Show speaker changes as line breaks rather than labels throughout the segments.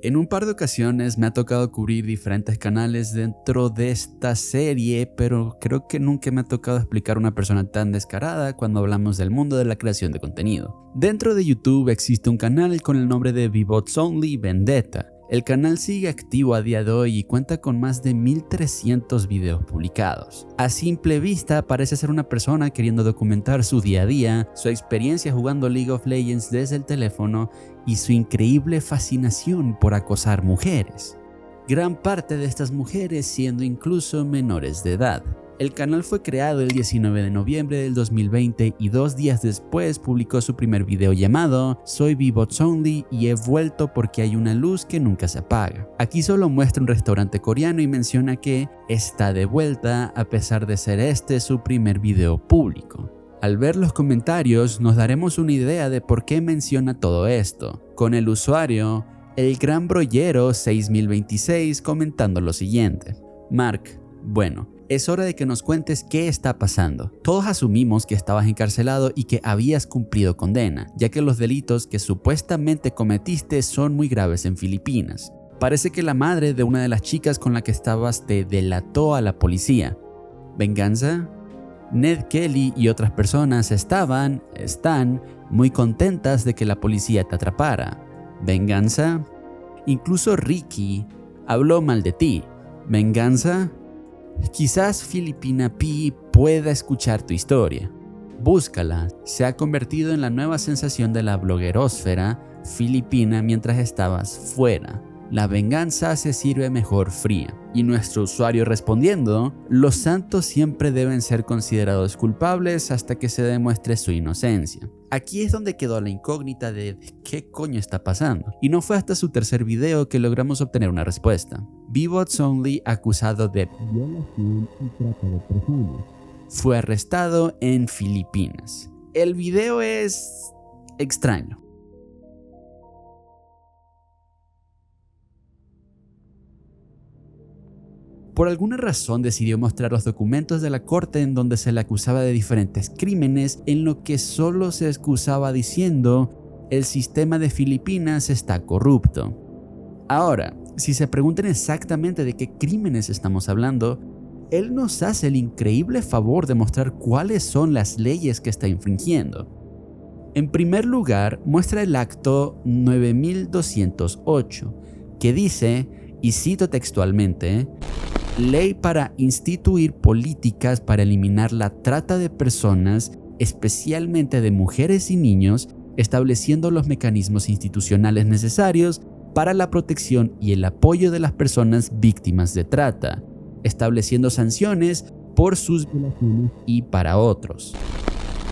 En un par de ocasiones me ha tocado cubrir diferentes canales dentro de esta serie, pero creo que nunca me ha tocado explicar a una persona tan descarada cuando hablamos del mundo de la creación de contenido. Dentro de YouTube existe un canal con el nombre de V-Bots Only Vendetta. El canal sigue activo a día de hoy y cuenta con más de 1300 videos publicados. A simple vista parece ser una persona queriendo documentar su día a día, su experiencia jugando League of Legends desde el teléfono y su increíble fascinación por acosar mujeres. Gran parte de estas mujeres siendo incluso menores de edad. El canal fue creado el 19 de noviembre del 2020 y 2 días después publicó su primer video llamado Soy V-Bots Only y he vuelto porque hay una luz que nunca se apaga. Aquí solo muestra un restaurante coreano y menciona que está de vuelta a pesar de ser este su primer video público. Al ver los comentarios nos daremos una idea de por qué menciona todo esto, con el usuario El Gran Brollero 6026 comentando lo siguiente: Mark, bueno, es hora de que nos cuentes qué está pasando. Todos asumimos que estabas encarcelado y que habías cumplido condena, ya que los delitos que supuestamente cometiste son muy graves en Filipinas. Parece que la madre de una de las chicas con la que estabas te delató a la policía. ¿Venganza? Ned Kelly y otras personas están muy contentas de que la policía te atrapara. ¿Venganza? Incluso Ricky habló mal de ti. ¿Venganza? Quizás Filipina P pueda escuchar tu historia. Búscala. Se ha convertido en la nueva sensación de la bloguerósfera filipina mientras estabas fuera. La venganza se sirve mejor fría. Y nuestro usuario respondiendo: los santos siempre deben ser considerados culpables hasta que se demuestre su inocencia. Aquí es donde quedó la incógnita de qué coño está pasando. Y no fue hasta su tercer video que logramos obtener una respuesta. V-Bots Only acusado de violación y trata de personas. Fue arrestado en Filipinas. El video es extraño. Por alguna razón decidió mostrar los documentos de la corte en donde se le acusaba de diferentes crímenes, en lo que solo se excusaba diciendo: el sistema de Filipinas está corrupto. Ahora, si se preguntan exactamente de qué crímenes estamos hablando, él nos hace el increíble favor de mostrar cuáles son las leyes que está infringiendo. En primer lugar, muestra el acto 9208, que dice, y cito textualmente: ley para instituir políticas para eliminar la trata de personas, especialmente de mujeres y niños, estableciendo los mecanismos institucionales necesarios para la protección y el apoyo de las personas víctimas de trata, estableciendo sanciones por sus violaciones y para otros.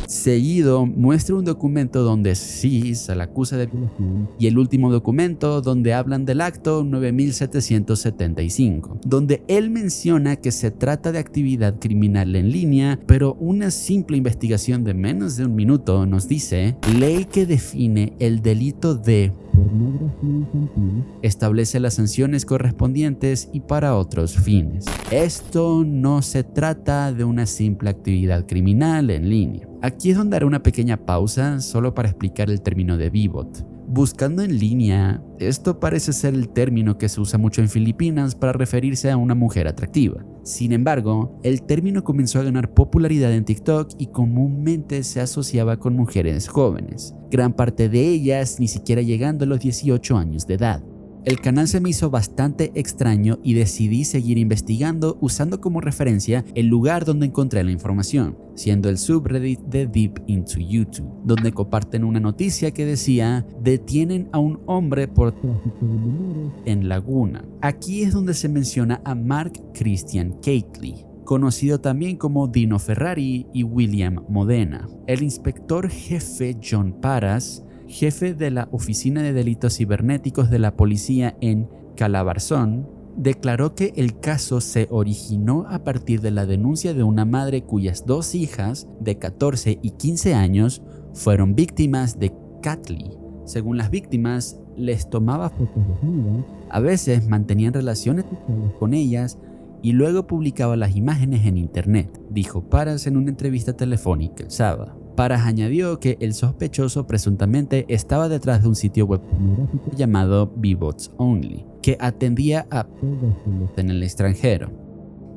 Seguido muestra un documento donde sí se le acusa de violación y el último documento donde hablan del acto 9775, donde él menciona que se trata de actividad criminal en línea, pero una simple investigación de menos de un minuto nos dice: ley que define el delito de pornografía infantil, establece las sanciones correspondientes y para otros fines. Esto no se trata de una simple actividad criminal en línea. Aquí es donde haré una pequeña pausa solo para explicar el término de V-Bot. Buscando en línea, esto parece ser el término que se usa mucho en Filipinas para referirse a una mujer atractiva. Sin embargo, el término comenzó a ganar popularidad en TikTok y comúnmente se asociaba con mujeres jóvenes, gran parte de ellas ni siquiera llegando a los 18 años de edad. El canal se me hizo bastante extraño y decidí seguir investigando usando como referencia el lugar donde encontré la información, siendo el subreddit de Deep Into YouTube, donde comparten una noticia que decía: detienen a un hombre por tráfico de menores en Laguna. Aquí es donde se menciona a Mark Christian Cately, conocido también como Dino Ferrari y William Modena. El inspector jefe John Paras, jefe de la Oficina de Delitos Cibernéticos de la Policía en Calabarzón, declaró que el caso se originó a partir de la denuncia de una madre cuyas 2 hijas de 14 y 15 años fueron víctimas de Cately. Según las víctimas, les tomaba fotos desnudas, a veces mantenían relaciones sexuales con ellas y luego publicaba las imágenes en internet, dijo Paras en una entrevista telefónica el sábado. Parras añadió que el sospechoso presuntamente estaba detrás de un sitio web pornográfico llamado Bbots Only, que atendía a pedófilos en el extranjero.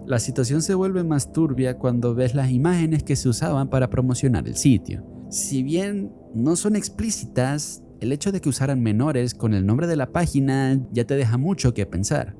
La situación se vuelve más turbia cuando ves las imágenes que se usaban para promocionar el sitio. Si bien no son explícitas, el hecho de que usaran menores con el nombre de la página ya te deja mucho que pensar.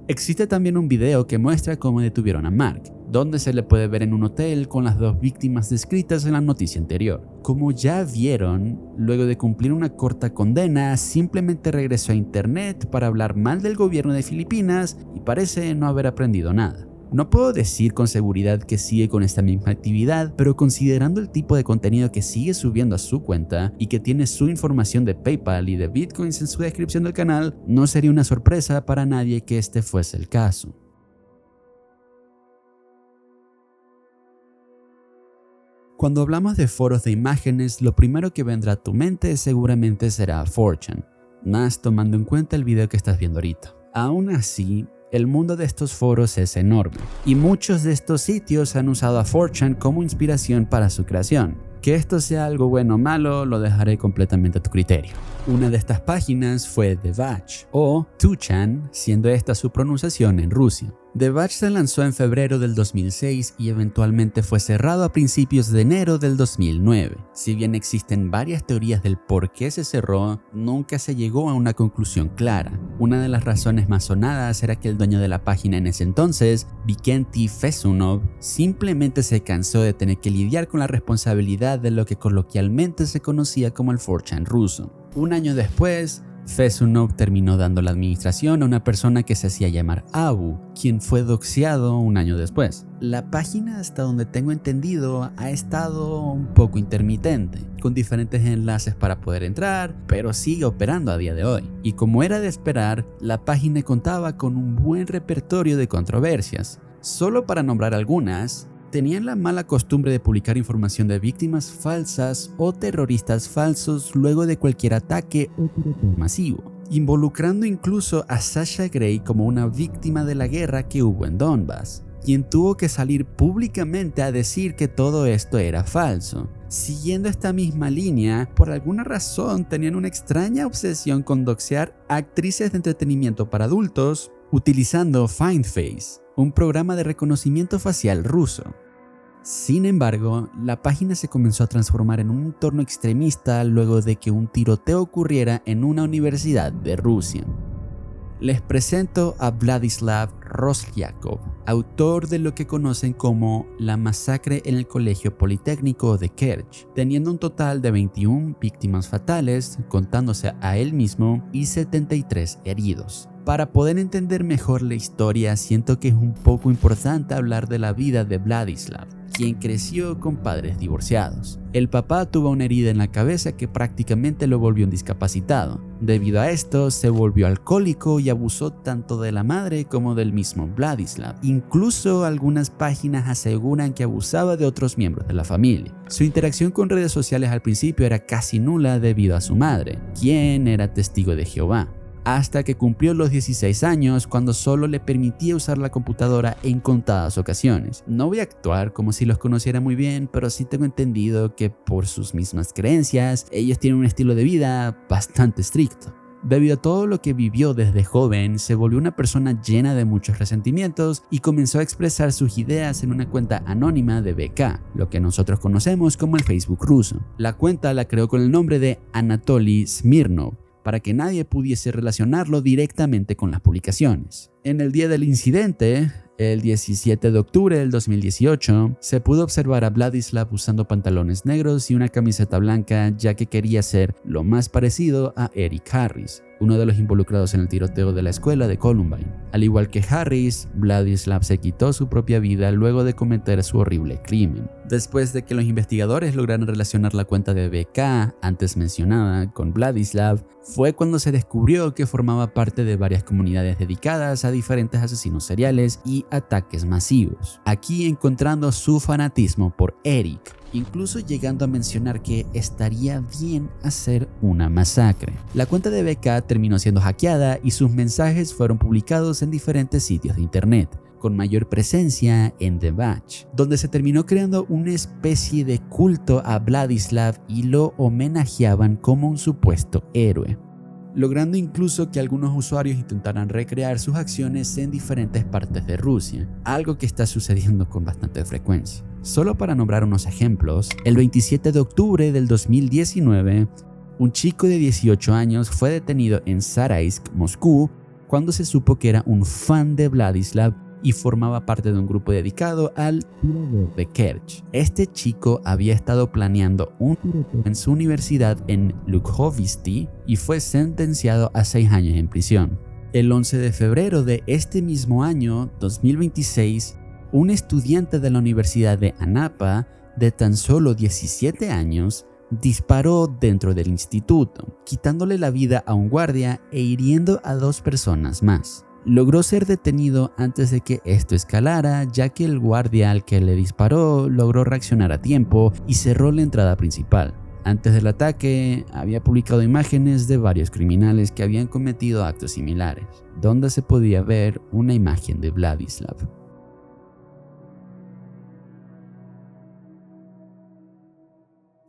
Existe también un video que muestra cómo detuvieron a Mark, donde se le puede ver en un hotel con las dos víctimas descritas en la noticia anterior. Como ya vieron, luego de cumplir una corta condena, simplemente regresó a internet para hablar mal del gobierno de Filipinas y parece no haber aprendido nada. No puedo decir con seguridad que sigue con esta misma actividad, pero considerando el tipo de contenido que sigue subiendo a su cuenta y que tiene su información de PayPal y de Bitcoins en su descripción del canal, no sería una sorpresa para nadie que este fuese el caso. Cuando hablamos de foros de imágenes, lo primero que vendrá a tu mente seguramente será 4chan, más tomando en cuenta el video que estás viendo ahorita. Aún así, el mundo de estos foros es enorme, y muchos de estos sitios han usado a 4chan como inspiración para su creación. Que esto sea algo bueno o malo, lo dejaré completamente a tu criterio. Una de estas páginas fue Debach, o 2chan, siendo esta su pronunciación en Rusia. Debach se lanzó en febrero del 2006 y eventualmente fue cerrado a principios de enero del 2009. Si bien existen varias teorías del por qué se cerró, nunca se llegó a una conclusión clara. Una de las razones más sonadas era que el dueño de la página en ese entonces, Vikenty Fesunov, simplemente se cansó de tener que lidiar con la responsabilidad de lo que coloquialmente se conocía como el 4chan ruso. Un año después, Fesunov terminó dando la administración a una persona que se hacía llamar Abu, quien fue doxeado un año después. La página, hasta donde tengo entendido, ha estado un poco intermitente, con diferentes enlaces para poder entrar, pero sigue operando a día de hoy. Y como era de esperar, la página contaba con un buen repertorio de controversias. Solo para nombrar algunas, tenían la mala costumbre de publicar información de víctimas falsas o terroristas falsos luego de cualquier ataque o tiroteo masivo, involucrando incluso a Sasha Grey como una víctima de la guerra que hubo en Donbass, quien tuvo que salir públicamente a decir que todo esto era falso. Siguiendo esta misma línea, por alguna razón tenían una extraña obsesión con doxear a actrices de entretenimiento para adultos utilizando FindFace, un programa de reconocimiento facial ruso. Sin embargo, la página se comenzó a transformar en un entorno extremista luego de que un tiroteo ocurriera en una universidad de Rusia. Les presento a Vladislav Rozlyakov, autor de lo que conocen como la masacre en el Colegio Politécnico de Kerch, teniendo un total de 21 víctimas fatales, contándose a él mismo, y 73 heridos. Para poder entender mejor la historia, siento que es un poco importante hablar de la vida de Vladislav, quien creció con padres divorciados. El papá tuvo una herida en la cabeza que prácticamente lo volvió un discapacitado. Debido a esto, se volvió alcohólico y abusó tanto de la madre como del mismo Vladislav. Incluso algunas páginas aseguran que abusaba de otros miembros de la familia. Su interacción con redes sociales al principio era casi nula debido a su madre, quien era testigo de Jehová, hasta que cumplió los 16 años, cuando solo le permitía usar la computadora en contadas ocasiones. No voy a actuar como si los conociera muy bien, pero sí tengo entendido que por sus mismas creencias, ellos tienen un estilo de vida bastante estricto. Debido a todo lo que vivió desde joven, se volvió una persona llena de muchos resentimientos y comenzó a expresar sus ideas en una cuenta anónima de VK, lo que nosotros conocemos como el Facebook ruso. La cuenta la creó con el nombre de Anatoly Smirnov, para que nadie pudiese relacionarlo directamente con las publicaciones. En el día del incidente, el 17 de octubre del 2018, se pudo observar a Vladislav usando pantalones negros y una camiseta blanca, ya que quería ser lo más parecido a Eric Harris, uno de los involucrados en el tiroteo de la escuela de Columbine. Al igual que Harris, Vladislav se quitó su propia vida luego de cometer su horrible crimen. Después de que los investigadores lograron relacionar la cuenta de VK, antes mencionada, con Vladislav, fue cuando se descubrió que formaba parte de varias comunidades dedicadas a diferentes asesinos seriales y ataques masivos, aquí encontrando su fanatismo por Eric, incluso llegando a mencionar que estaría bien hacer una masacre. La cuenta de VK terminó siendo hackeada y sus mensajes fueron publicados en diferentes sitios de internet, con mayor presencia en The Batch, donde se terminó creando una especie de culto a Vladislav y lo homenajeaban como un supuesto héroe, logrando incluso que algunos usuarios intentaran recrear sus acciones en diferentes partes de Rusia, algo que está sucediendo con bastante frecuencia. Solo para nombrar unos ejemplos, el 27 de octubre del 2019, un chico de 18 años fue detenido en Zaraisk, Moscú, cuando se supo que era un fan de Vladislav y formaba parte de un grupo dedicado al tirador de Kerch. Este chico había estado planeando un tiroteo en su universidad en Lukhovisty y fue sentenciado a 6 años en prisión. El 11 de febrero de este mismo año, 2026, un estudiante de la Universidad de Anapa, de tan solo 17 años, disparó dentro del instituto, quitándole la vida a un guardia e hiriendo a 2 personas más. Logró ser detenido antes de que esto escalara, ya que el guardia al que le disparó logró reaccionar a tiempo y cerró la entrada principal. Antes del ataque, había publicado imágenes de varios criminales que habían cometido actos similares, donde se podía ver una imagen de Vladislav.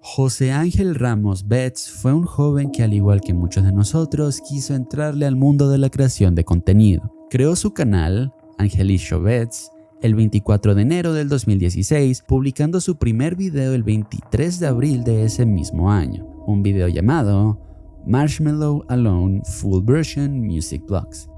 José Ángel Ramos Betts fue un joven que, al igual que muchos de nosotros, quiso entrarle al mundo de la creación de contenido. Creó su canal, Angelisho Betts, el 24 de enero del 2016, publicando su primer video el 23 de abril de ese mismo año, un video llamado Marshmallow Alone Full Version Music Blocks.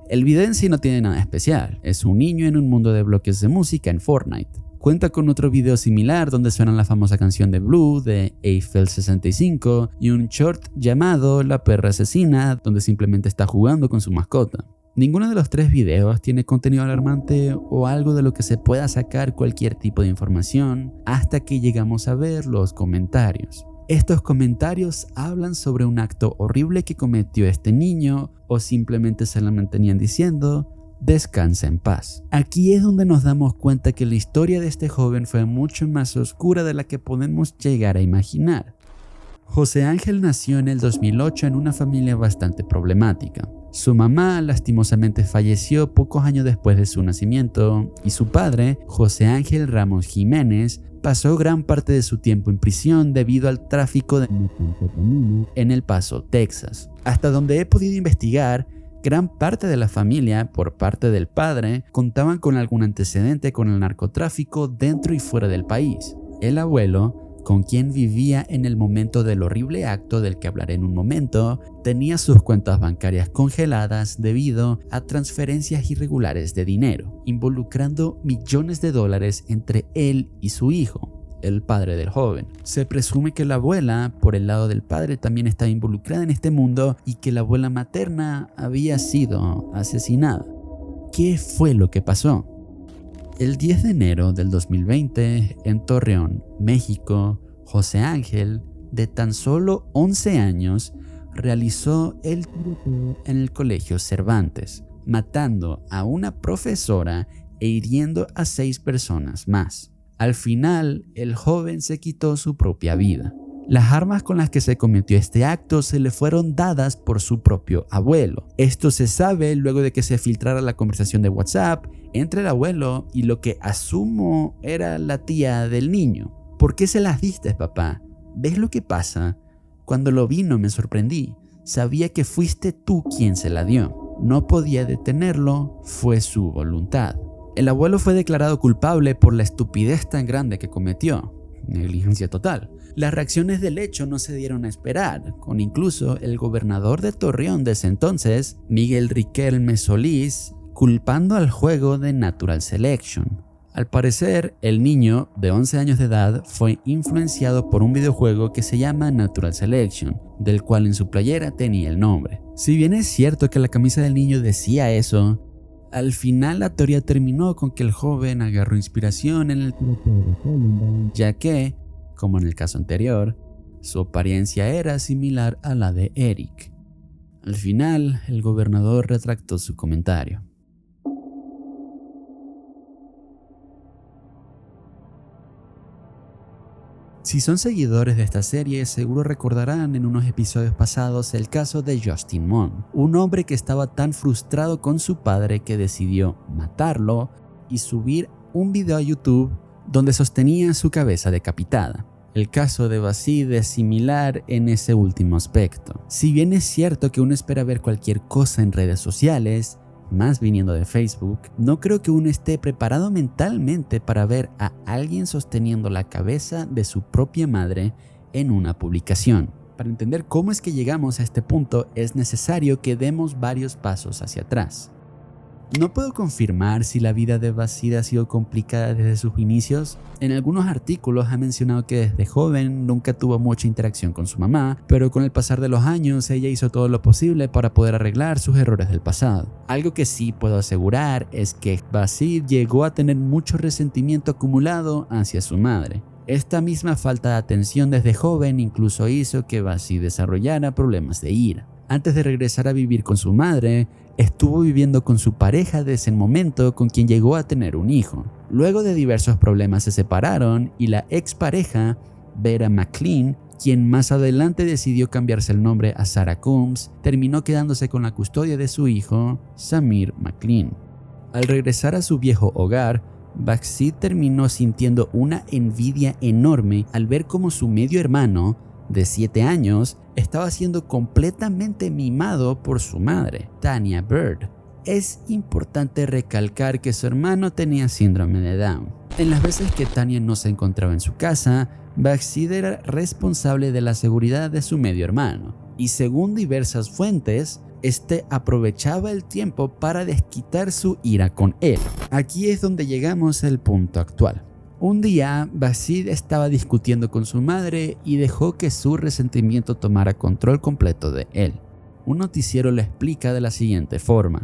El video en sí no tiene nada especial, es un niño en un mundo de bloques de música en Fortnite. Cuenta con otro video similar donde suena la famosa canción de Blue de Eiffel 65 y un short llamado La perra asesina donde simplemente está jugando con su mascota. Ninguno de los 3 videos tiene contenido alarmante o algo de lo que se pueda sacar cualquier tipo de información hasta que llegamos a ver los comentarios. Estos comentarios hablan sobre un acto horrible que cometió este niño o simplemente se la mantenían diciendo descansa en paz. Aquí es donde nos damos cuenta que la historia de este joven fue mucho más oscura de la que podemos llegar a imaginar. José Ángel nació en el 2008 en una familia bastante problemática. Su mamá lastimosamente falleció pocos años después de su nacimiento y su padre, José Ángel Ramos Jiménez, pasó gran parte de su tiempo en prisión debido al tráfico de metanfetamina en El Paso, Texas. Hasta donde he podido investigar, gran parte de la familia, por parte del padre, contaban con algún antecedente con el narcotráfico dentro y fuera del país. El abuelo, con quien vivía en el momento del horrible acto del que hablaré en un momento, tenía sus cuentas bancarias congeladas debido a transferencias irregulares de dinero, involucrando millones de dólares entre él y su hijo, el padre del joven. Se presume que la abuela, por el lado del padre, también estaba involucrada en este mundo y que la abuela materna había sido asesinada. ¿Qué fue lo que pasó? El 10 de enero del 2020, en Torreón, México, José Ángel, de tan solo 11 años, realizó el tiroteo en el Colegio Cervantes, matando a una profesora e hiriendo a 6 personas más. Al final, el joven se quitó su propia vida. Las armas con las que se cometió este acto se le fueron dadas por su propio abuelo. Esto se sabe luego de que se filtrara la conversación de WhatsApp entre el abuelo y lo que asumo era la tía del niño. ¿Por qué se las diste, papá? ¿Ves lo que pasa? Cuando lo vi no me sorprendí. Sabía que fuiste tú quien se la dio. No podía detenerlo, fue su voluntad. El abuelo fue declarado culpable por la estupidez tan grande que cometió. Negligencia total. Las reacciones del hecho no se dieron a esperar, con incluso el gobernador de Torreón de ese entonces, Miguel Riquelme Solís, culpando al juego de Natural Selection. Al parecer, el niño de 11 años de edad fue influenciado por un videojuego que se llama Natural Selection, del cual en su playera tenía el nombre. Si bien es cierto que la camisa del niño decía eso, al final la teoría terminó con que el joven agarró inspiración en el tiroteo de Columbine, ya que, como en el caso anterior, su apariencia era similar a la de Eric. Al final, el gobernador retractó su comentario. Si son seguidores de esta serie, seguro recordarán en unos episodios pasados el caso de Justin Mon, un hombre que estaba tan frustrado con su padre que decidió matarlo y subir un video a YouTube donde sostenía su cabeza decapitada. El caso de Basid es similar en ese último aspecto. Si bien es cierto que uno espera ver cualquier cosa en redes sociales, más viniendo de Facebook, no creo que uno esté preparado mentalmente para ver a alguien sosteniendo la cabeza de su propia madre en una publicación. Para entender cómo es que llegamos a este punto, es necesario que demos varios pasos hacia atrás. No puedo confirmar si la vida de Basid ha sido complicada desde sus inicios. En algunos artículos ha mencionado que desde joven nunca tuvo mucha interacción con su mamá, pero con el pasar de los años ella hizo todo lo posible para poder arreglar sus errores del pasado. Algo que sí puedo asegurar es que Basid llegó a tener mucho resentimiento acumulado hacia su madre. Esta misma falta de atención desde joven incluso hizo que Basid desarrollara problemas de ira. Antes de regresar a vivir con su madre, estuvo viviendo con su pareja desde ese momento, con quien llegó a tener un hijo. Luego de diversos problemas se separaron y la expareja, Vera McLean, quien más adelante decidió cambiarse el nombre a Sarah Combs, terminó quedándose con la custodia de su hijo, Samir McLean. Al regresar a su viejo hogar, Basid terminó sintiendo una envidia enorme al ver cómo su medio hermano, de 7 años, estaba siendo completamente mimado por su madre, Tanya Bird. Es importante recalcar que su hermano tenía síndrome de Down. En las veces que Tanya no se encontraba en su casa, Basid era responsable de la seguridad de su medio hermano, y según diversas fuentes, este aprovechaba el tiempo para desquitar su ira con él. Aquí es donde llegamos al punto actual. Un día, Basid estaba discutiendo con su madre y dejó que su resentimiento tomara control completo de él. Un noticiero lo explica de la siguiente forma.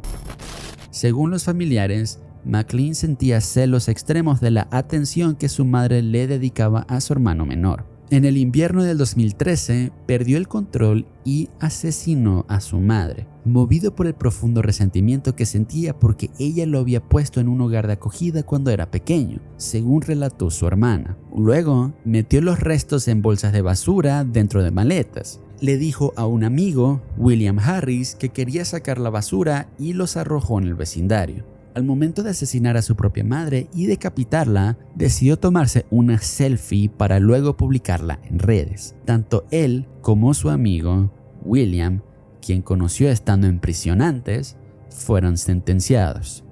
Según los familiares, McLean sentía celos extremos de la atención que su madre le dedicaba a su hermano menor. En el invierno del 2013, perdió el control y asesinó a su madre, movido por el profundo resentimiento que sentía porque ella lo había puesto en un hogar de acogida cuando era pequeño, según relató su hermana. Luego, metió los restos en bolsas de basura dentro de maletas. Le dijo a un amigo, William Harris, que quería sacar la basura y los arrojó en el vecindario. Al momento de asesinar a su propia madre y decapitarla, decidió tomarse una selfie para luego publicarla en redes. Tanto él como su amigo, William, quien conoció estando en prisión antes, fueron sentenciados.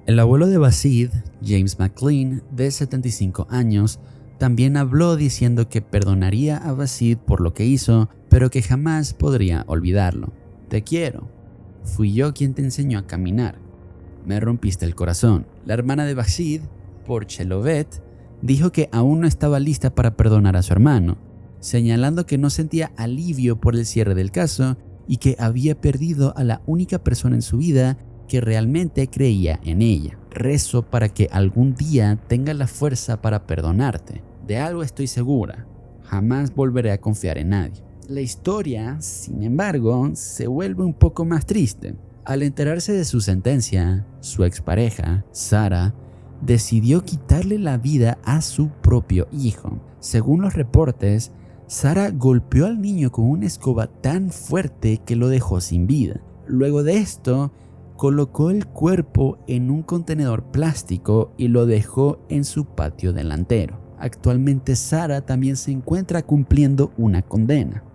El abuelo de Basid, James McLean, de 75 años, también habló diciendo que perdonaría a Basid por lo que hizo, pero que jamás podría olvidarlo. Te quiero. Fui yo quien te enseñó a caminar. Me rompiste el corazón. La hermana de Basid, Portia Lovett, dijo que aún no estaba lista para perdonar a su hermano, señalando que no sentía alivio por el cierre del caso y que había perdido a la única persona en su vida que realmente creía en ella. Rezo para que algún día tenga la fuerza para perdonarte. De algo estoy segura, jamás volveré a confiar en nadie. La historia, sin embargo, se vuelve un poco más triste. Al enterarse de su sentencia, su expareja, Sarah, decidió quitarle la vida a su propio hijo. Según los reportes, Sarah golpeó al niño con una escoba tan fuerte que lo dejó sin vida. Luego de esto, colocó el cuerpo en un contenedor plástico y lo dejó en su patio delantero. Actualmente Sarah también se encuentra cumpliendo una condena.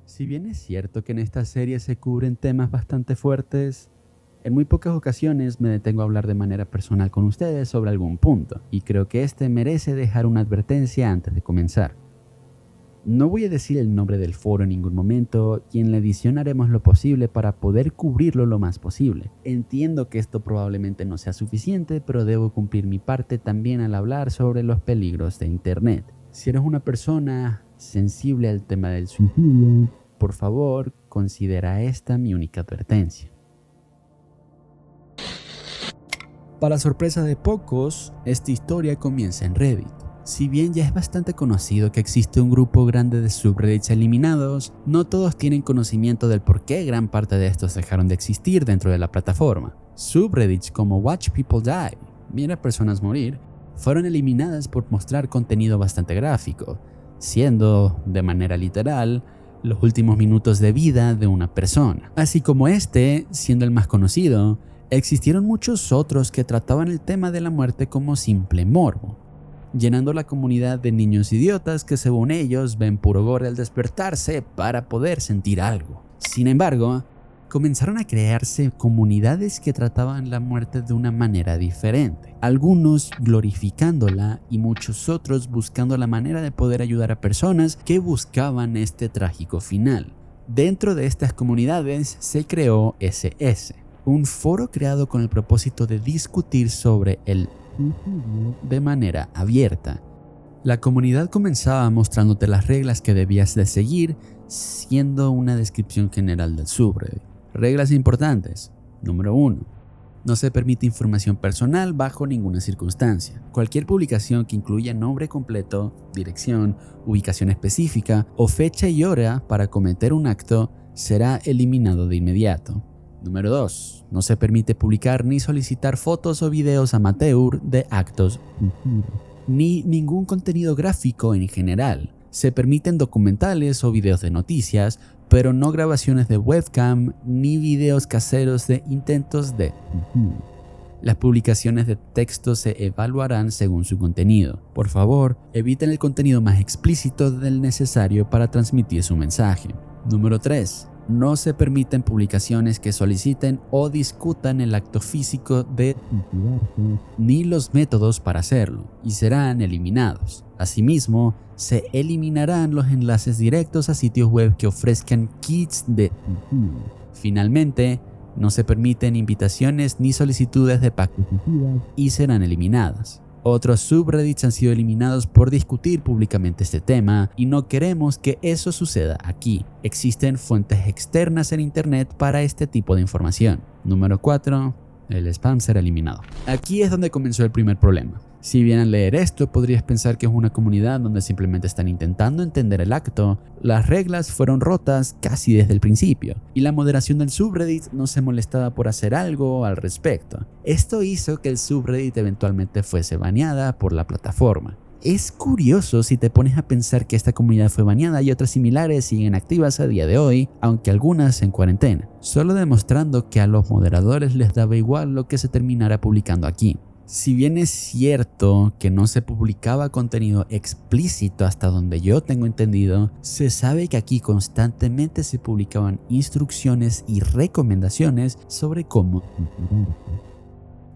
Si bien es cierto que en esta serie se cubren temas bastante fuertes, en muy pocas ocasiones me detengo a hablar de manera personal con ustedes sobre algún punto, y creo que este merece dejar una advertencia antes de comenzar. No voy a decir el nombre del foro en ningún momento, y en la edición haremos lo posible para poder cubrirlo lo más posible. Entiendo que esto probablemente no sea suficiente, pero debo cumplir mi parte también al hablar sobre los peligros de Internet. Si eres una persona sensible al tema del suicidio, por favor, considera esta mi única advertencia. Para sorpresa de pocos, esta historia comienza en Reddit. Si bien ya es bastante conocido que existe un grupo grande de subreddits eliminados, no todos tienen conocimiento del por qué gran parte de estos dejaron de existir dentro de la plataforma. Subreddits como Watch People Die, Mira Personas Morir, fueron eliminadas por mostrar contenido bastante gráfico, siendo, de manera literal, los últimos minutos de vida de una persona. Así como este, siendo el más conocido, existieron muchos otros que trataban el tema de la muerte como simple morbo, llenando la comunidad de niños idiotas que según ellos ven puro gore al despertarse para poder sentir algo. Sin embargo, comenzaron a crearse comunidades que trataban la muerte de una manera diferente, algunos glorificándola y muchos otros buscando la manera de poder ayudar a personas que buscaban este trágico final. Dentro de estas comunidades se creó SS, un foro creado con el propósito de discutir sobre el suicidio de manera abierta. La comunidad comenzaba mostrándote las reglas que debías de seguir, siendo una descripción general del subreddit. Reglas importantes. Número 1. No se permite información personal bajo ninguna circunstancia. Cualquier publicación que incluya nombre completo, dirección, ubicación específica o fecha y hora para cometer un acto será eliminado de inmediato. Número 2. No se permite publicar ni solicitar fotos o videos amateur de actos ni ningún contenido gráfico en general. Se permiten documentales o videos de noticias, pero no grabaciones de webcam ni videos caseros de intentos de Las publicaciones de texto se evaluarán según su contenido. Por favor, eviten el contenido más explícito del necesario para transmitir su mensaje. Número 3. No se permiten publicaciones que soliciten o discutan el acto físico de ni los métodos para hacerlo, y serán eliminados. Asimismo, se eliminarán los enlaces directos a sitios web que ofrezcan kits de Finalmente, no se permiten invitaciones ni solicitudes de pactos y serán eliminadas. Otros subreddits han sido eliminados por discutir públicamente este tema y no queremos que eso suceda aquí. Existen fuentes externas en internet para este tipo de información. Número 4. El spam será eliminado. Aquí es donde comenzó el primer problema. Si bien al leer esto podrías pensar que es una comunidad donde simplemente están intentando entender el acto, las reglas fueron rotas casi desde el principio, y la moderación del subreddit no se molestaba por hacer algo al respecto. Esto hizo que el subreddit eventualmente fuese baneada por la plataforma. Es curioso si te pones a pensar que esta comunidad fue baneada y otras similares siguen activas a día de hoy, aunque algunas en cuarentena, solo demostrando que a los moderadores les daba igual lo que se terminara publicando aquí. Si bien es cierto que no se publicaba contenido explícito hasta donde yo tengo entendido, se sabe que aquí constantemente se publicaban instrucciones y recomendaciones sobre cómo.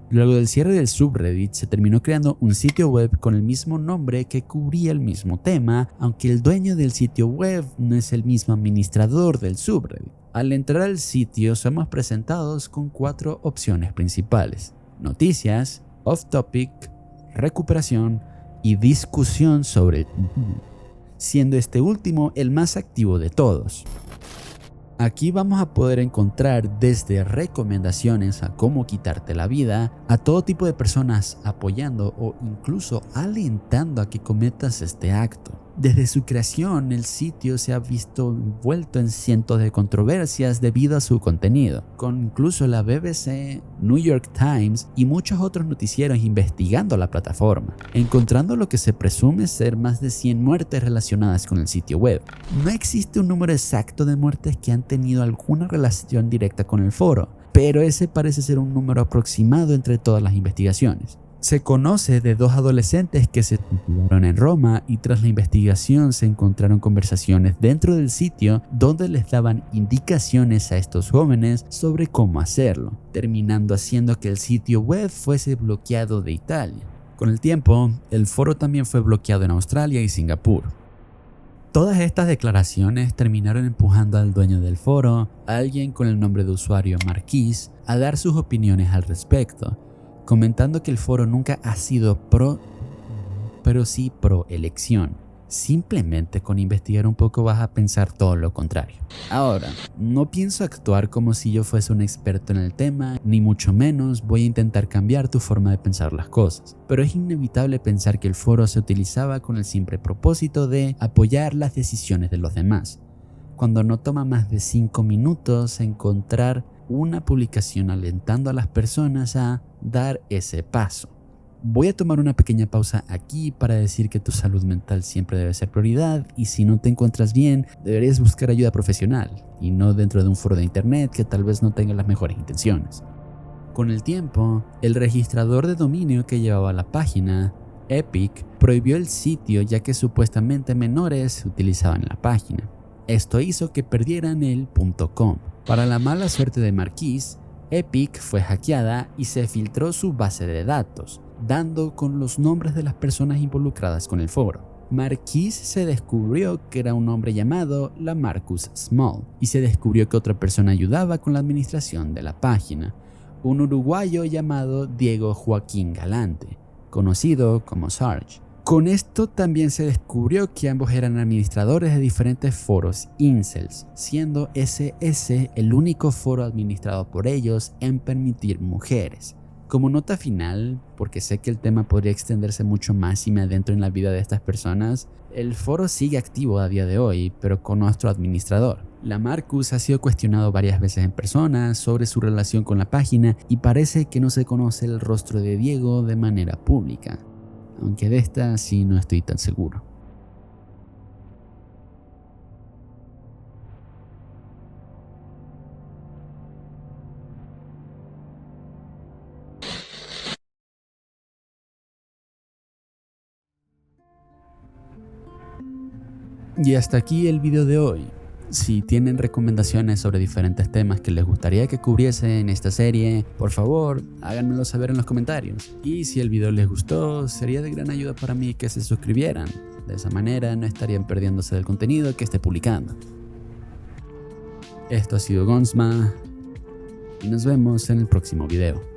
Luego del cierre del subreddit se terminó creando un sitio web con el mismo nombre que cubría el mismo tema, aunque el dueño del sitio web no es el mismo administrador del subreddit. Al entrar al sitio somos presentados con 4 opciones principales: noticias, off-topic, recuperación y discusión sobre el siendo este último el más activo de todos. Aquí vamos a poder encontrar desde recomendaciones a cómo quitarte la vida, a todo tipo de personas apoyando o incluso alentando a que cometas este acto. Desde su creación, el sitio se ha visto envuelto en cientos de controversias debido a su contenido, con incluso la BBC, New York Times y muchos otros noticieros investigando la plataforma, encontrando lo que se presume ser más de 100 muertes relacionadas con el sitio web. No existe un número exacto de muertes que han tenido alguna relación directa con el foro, pero ese parece ser un número aproximado entre todas las investigaciones. Se conoce de 2 adolescentes que se suicidaron en Roma y tras la investigación se encontraron conversaciones dentro del sitio donde les daban indicaciones a estos jóvenes sobre cómo hacerlo, terminando haciendo que el sitio web fuese bloqueado de Italia. Con el tiempo, el foro también fue bloqueado en Australia y Singapur. Todas estas declaraciones terminaron empujando al dueño del foro, alguien con el nombre de usuario Marquis, a dar sus opiniones al respecto, comentando que el foro nunca ha sido pero sí pro elección. Simplemente con investigar un poco vas a pensar todo lo contrario. Ahora, no pienso actuar como si yo fuese un experto en el tema, ni mucho menos voy a intentar cambiar tu forma de pensar las cosas. Pero es inevitable pensar que el foro se utilizaba con el simple propósito de apoyar las decisiones de los demás, cuando no toma más de 5 minutos encontrar una publicación alentando a las personas a dar ese paso. Voy a tomar una pequeña pausa aquí para decir que tu salud mental siempre debe ser prioridad y si no te encuentras bien, deberías buscar ayuda profesional y no dentro de un foro de internet que tal vez no tenga las mejores intenciones. Con el tiempo, el registrador de dominio que llevaba la página, Epic, prohibió el sitio ya que supuestamente menores utilizaban la página. Esto hizo que perdieran el .com. Para la mala suerte de Marquise, Epic fue hackeada y se filtró su base de datos, dando con los nombres de las personas involucradas con el foro. Marquise se descubrió que era un hombre llamado LaMarcus Small y se descubrió que otra persona ayudaba con la administración de la página, un uruguayo llamado Diego Joaquín Galante, conocido como Sarge. Con esto también se descubrió que ambos eran administradores de diferentes foros incels, siendo SS el único foro administrado por ellos en permitir mujeres. Como nota final, porque sé que el tema podría extenderse mucho más si me adentro en la vida de estas personas, el foro sigue activo a día de hoy, pero con nuestro administrador. LaMarcus ha sido cuestionado varias veces en persona sobre su relación con la página y parece que no se conoce el rostro de Diego de manera pública, aunque de esta sí no estoy tan seguro. Y hasta aquí el video de hoy. Si tienen recomendaciones sobre diferentes temas que les gustaría que cubriese en esta serie, por favor, háganmelo saber en los comentarios. Y si el video les gustó, sería de gran ayuda para mí que se suscribieran. De esa manera no estarían perdiéndose del contenido que esté publicando. Esto ha sido Gonsma y nos vemos en el próximo video.